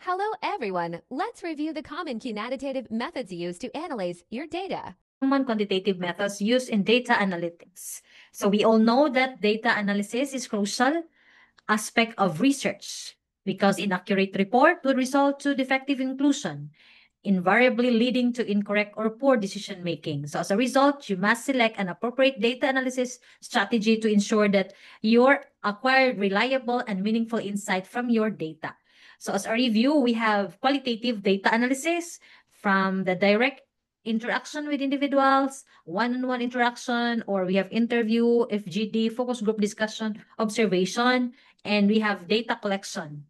Hello everyone, let's review the common quantitative methods used to analyze your data. Common quantitative methods used in data analytics. So we all know that data analysis is crucial aspect of research because inaccurate report will result to defective inclusion, invariably leading to incorrect or poor decision making. So as a result, you must select an appropriate data analysis strategy to ensure that you acquired reliable and meaningful insight from your data. So as a review, we have qualitative data analysis from the direct interaction with individuals, one-on-one interaction, or we have interview, FGD, focus group discussion, observation, and we have data collection.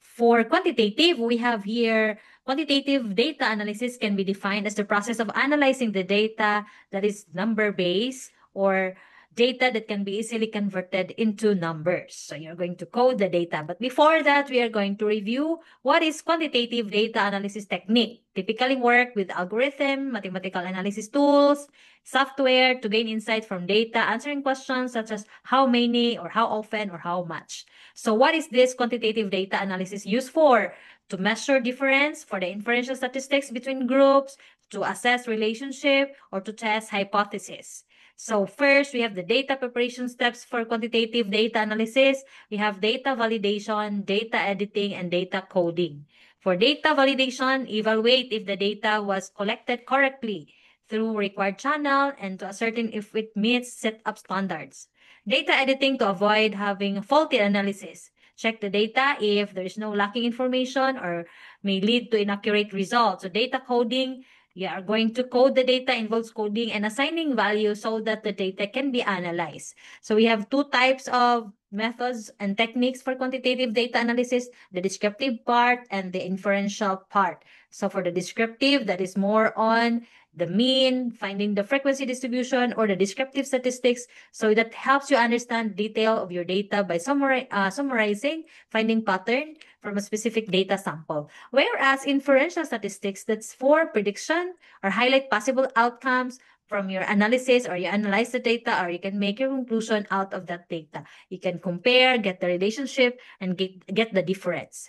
For quantitative, we have here quantitative data analysis can be defined as the process of analyzing the data that is number-based or data that can be easily converted into numbers. So you're going to code the data. But before that, we are going to review what is quantitative data analysis technique. Typically work with algorithm, mathematical analysis tools, software to gain insight from data, answering questions such as how many or how often or how much. So what is this quantitative data analysis used for? To measure difference for the inferential statistics between groups, to assess relationship, or to test hypothesis. So first, we have the data preparation steps for quantitative data analysis. We have data validation, data editing, and data coding. For data validation, evaluate if the data was collected correctly through required channel and to ascertain if it meets set up standards. Data editing to avoid having faulty analysis. Check the data if there is no lacking information or may lead to inaccurate results. So data coding, you are going to code the data, involves coding and assigning values so that the data can be analyzed. So we have two types of methods and techniques for quantitative data analysis, the descriptive part and the inferential part. So for the descriptive, that is more on the mean, finding the frequency distribution, or the descriptive statistics. So that helps you understand detail of your data by summarizing, finding pattern from a specific data sample. Whereas inferential statistics, that's for prediction or highlight possible outcomes from your analysis, or you analyze the data, or you can make your conclusion out of that data. You can compare, get the relationship, and get the difference.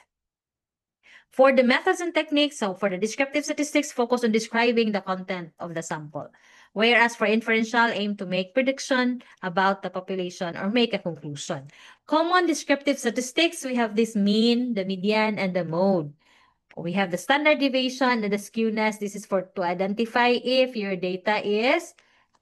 For the methods and techniques, so for the descriptive statistics, focus on describing the content of the sample. Whereas for inferential, aim to make prediction about the population or make a conclusion. Common descriptive statistics, we have this mean, the median, and the mode. We have the standard deviation and the skewness. This is for to identify if your data is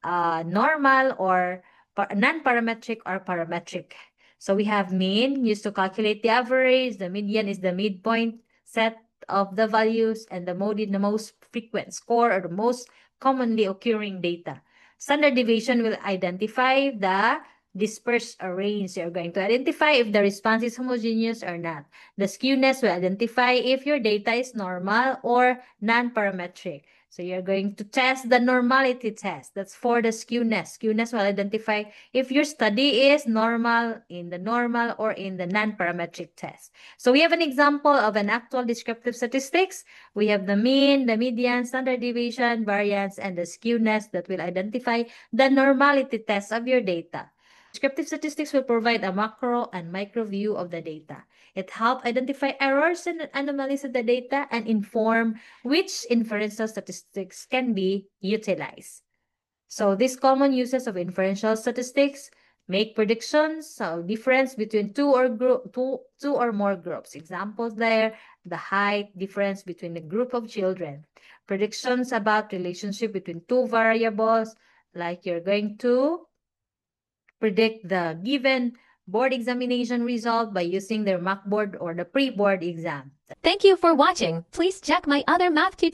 normal or non-parametric or parametric. So we have mean used to calculate the average. The median is the midpoint set of the values, and the mode is the most frequent score or the most commonly occurring data. Standard deviation will identify the dispersed range. You're going to identify if the response is homogeneous or not. The skewness will identify if your data is normal or non-parametric. So you're going to test the normality test. That's for the skewness. Skewness will identify if your study is normal in the normal or in the non-parametric test. So we have an example of an actual descriptive statistics. We have the mean, the median, standard deviation, variance, and the skewness that will identify the normality test of your data. Descriptive statistics will provide a macro and micro view of the data. It helps identify errors and anomalies of the data and inform which inferential statistics can be utilized. So these common uses of inferential statistics: make predictions, so difference between two or more groups. Examples there, the height difference between a group of children. Predictions about relationship between two variables, like you're going to predict the given board examination result by using their mock board or the pre-board exam. Thank you for watching. Please check my other math tutorials.